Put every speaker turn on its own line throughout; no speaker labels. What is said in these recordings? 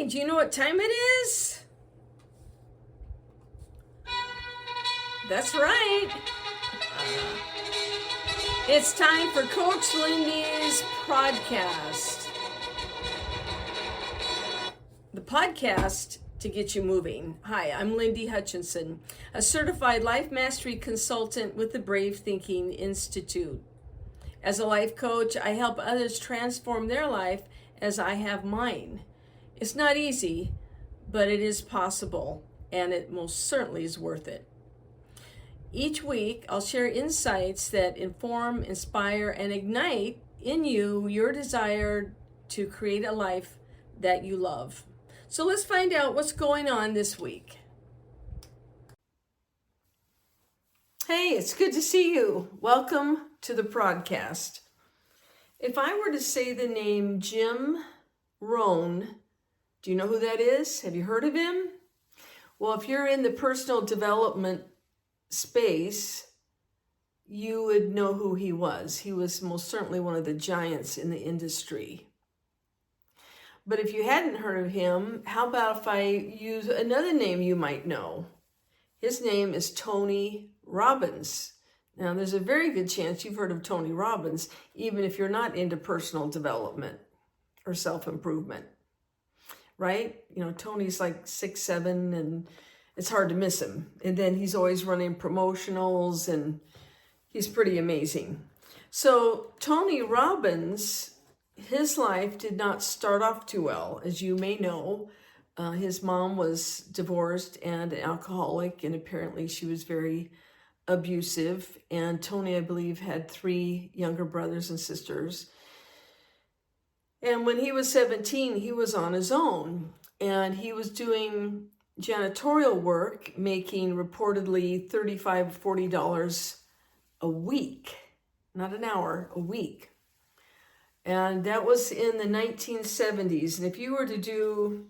Hey, do you know what time it is? That's right. It's time for Coach Lindy's podcast. The podcast to get you moving. Hi, I'm Lindy Hutchinson, a certified life mastery consultant with the Brave Thinking Institute. As a life coach, I help others transform their life as I have mine. It's not easy, but it is possible, and it most certainly is worth it. Each week, I'll share insights that inform, inspire, and ignite in you your desire to create a life that you love. So let's find out what's going on this week. Hey, it's good to see you. Welcome to the podcast. If I were to say the name Jim Rohn, do you know who that is? Have you heard of him? Well, if you're in the personal development space, you would know who he was. He was most certainly one of the giants in the industry. But if you hadn't heard of him, how about if I use another name you might know? His name is Tony Robbins. Now, there's a very good chance you've heard of Tony Robbins, even if you're not into personal development or self-improvement, right? You know, Tony's like 6'7", and it's hard to miss him. And then he's always running promotionals, and he's pretty amazing. So Tony Robbins, his life did not start off too well. As you may know, his mom was divorced and an alcoholic, and apparently she was very abusive. And Tony, I believe, had 3 younger brothers and sisters. And when he was 17, he was on his own, and he was doing janitorial work, making reportedly $35, $40 a week, not an hour, a week. And that was in the 1970s. And if you were to do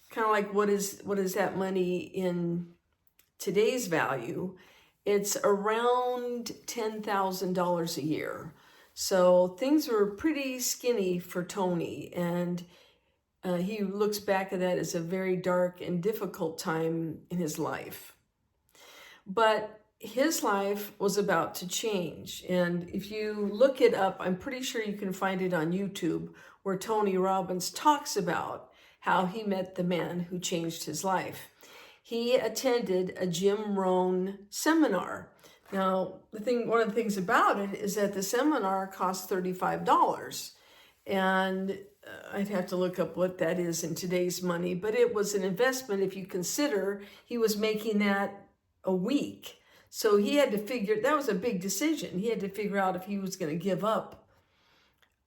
kind of like what is that money in today's value, it's around $10,000 a year. So things were pretty skinny for Tony, and he looks back at that as a very dark and difficult time in his life. But his life was about to change. And if you look it up, I'm pretty sure you can find it on YouTube, where Tony Robbins talks about how he met the man who changed his life. He attended a Jim Rohn seminar. Now, one of the things about it is that the seminar cost $35. And I'd have to look up what that is in today's money, but it was an investment if you consider he was making that a week. So he had to figure, that was a big decision. He had to figure out if he was going to give up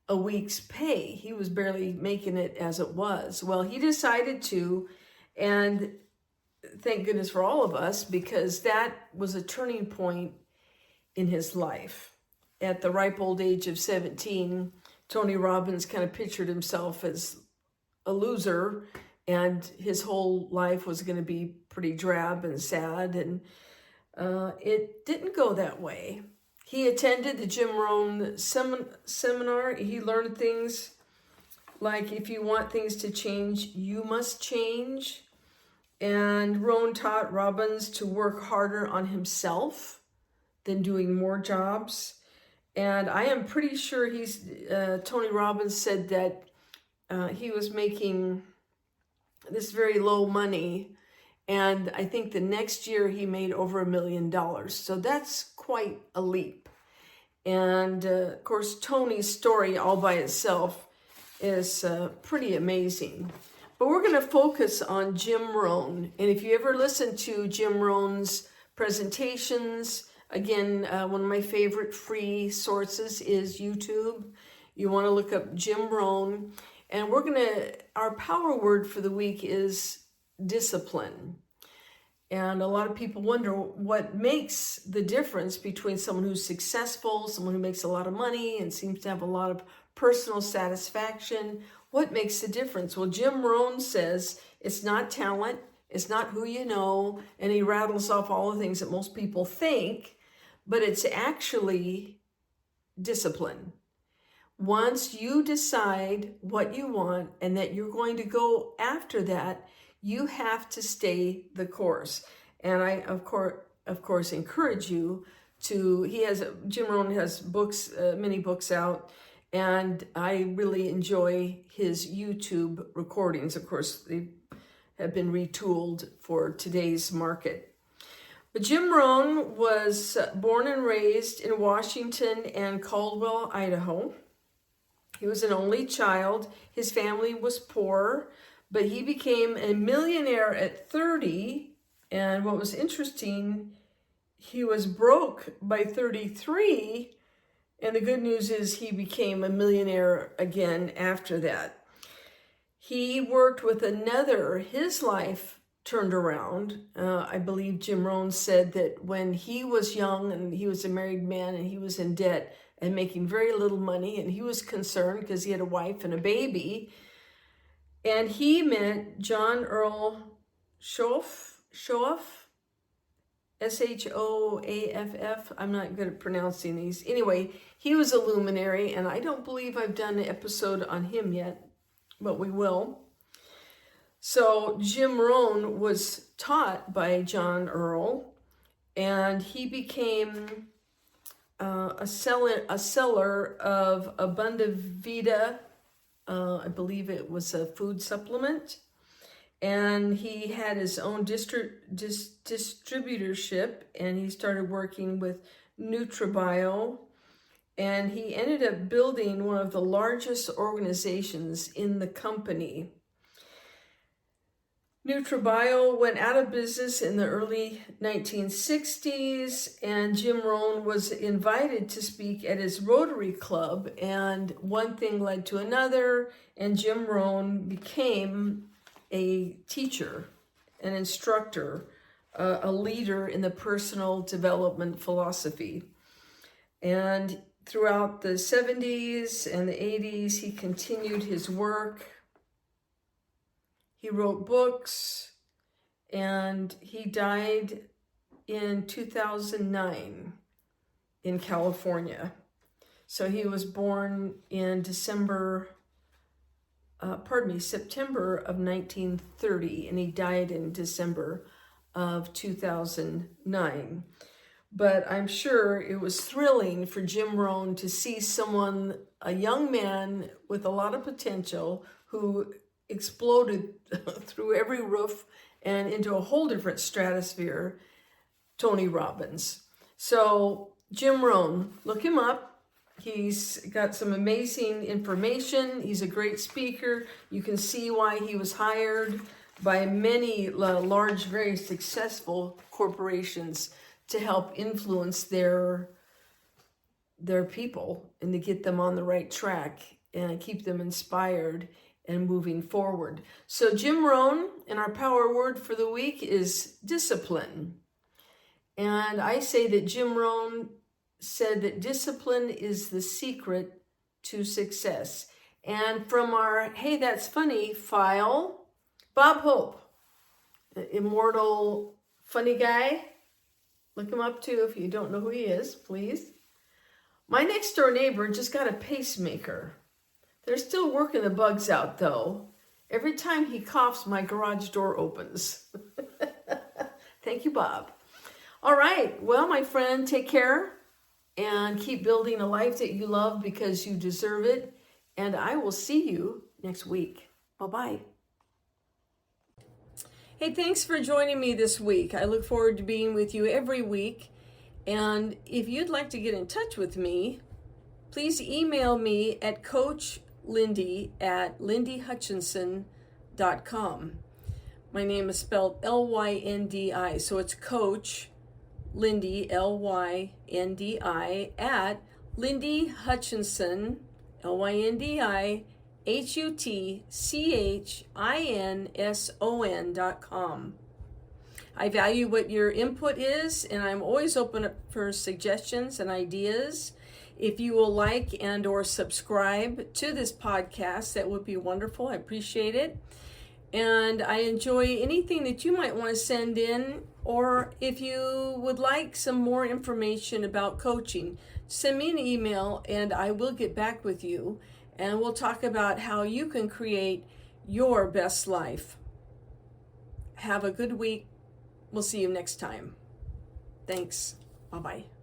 a week's pay. He was barely making it as it was. Well, he decided to, and thank goodness for all of us, because that was a turning point in his life. At the ripe old age of 17, Tony Robbins kind of pictured himself as a loser, and his whole life was going to be pretty drab and sad, and it didn't go that way. He attended the Jim Rohn seminar. He learned things like, if you want things to change, you must change. And Rohn taught Robbins to work harder on himself than doing more jobs. And I am pretty sure Tony Robbins said that he was making this very low money. And I think the next year he made over $1 million. So that's quite a leap. And of course, Tony's story all by itself is pretty amazing. But we're going to focus on Jim Rohn. And if you ever listen to Jim Rohn's presentations, again, one of my favorite free sources is YouTube. You want to look up Jim Rohn. And our power word for the week is discipline. And a lot of people wonder what makes the difference between someone who's successful, someone who makes a lot of money and seems to have a lot of personal satisfaction. What makes the difference? Well, Jim Rohn says it's not talent, it's not who you know, and he rattles off all the things that most people think, but it's actually discipline. once you decide what you want and that you're going to go after that, you have to stay the course. And I, of course, encourage you to, Jim Rohn has books, many books out, and I really enjoy his YouTube recordings. Of course, they have been retooled for today's market. But Jim Rohn was born and raised in Washington and Caldwell, Idaho. He was an only child. His family was poor, but he became a millionaire at 30. And what was interesting, he was broke by 33. And the good news is he became a millionaire again after that. He worked with his life turned around. I believe Jim Rohn said that when he was young and he was a married man and he was in debt and making very little money, and he was concerned because he had a wife and a baby, and he met John Earl Schoaff, S-H-O-A-F-F. I'm not good at pronouncing these. Anyway, he was a luminary, and I don't believe I've done an episode on him yet, but we will. So Jim Rohn was taught by John Earl, and he became a seller of Abunda Vita. I believe it was a food supplement. And he had his own distributorship, and he started working with NutriBio, and he ended up building one of the largest organizations in the company. NutriBio went out of business in the early 1960s, and Jim Rohn was invited to speak at his Rotary Club, and one thing led to another, and Jim Rohn became a teacher, an instructor, a leader in the personal development philosophy. And throughout the 70s and the 80s, he continued his work. He wrote books, and he died in 2009 in California. So he was born in September of 1930, and he died in December of 2009. But I'm sure it was thrilling for Jim Rohn to see a young man with a lot of potential who exploded through every roof and into a whole different stratosphere, Tony Robbins. So Jim Rohn, look him up. He's got some amazing information. He's a great speaker. You can see why he was hired by many large, very successful corporations to help influence their people and to get them on the right track and keep them inspired and moving forward. So Jim Rohn, and our power word for the week is discipline. And I say that Jim Rohn said that discipline is the secret to success. And from our Hey That's Funny file, Bob Hope, the immortal funny guy, look him up too if you don't know who he is, please. My next door neighbor just got a pacemaker. They're still working the bugs out though. Every time he coughs, my garage door opens. Thank you, Bob. All right, well, my friend, take care. And keep building a life that you love because you deserve it. And I will see you next week. Bye-bye. Hey, thanks for joining me this week. I look forward to being with you every week. And if you'd like to get in touch with me, please email me at coachlindy@lindyhutchinson.com. My name is spelled L-Y-N-D-I, so it's Coach Lindy, L-Y-N-D-I, at Lindy Hutchinson, LYNDIHUTCHINSON.com. I value what your input is, and I'm always open up for suggestions and ideas. If you will like and or subscribe to this podcast, that would be wonderful. I appreciate it. And I enjoy anything that you might want to send in, or if you would like some more information about coaching, send me an email and I will get back with you, and we'll talk about how you can create your best life. Have a good week. We'll see you next time. Thanks. Bye-bye.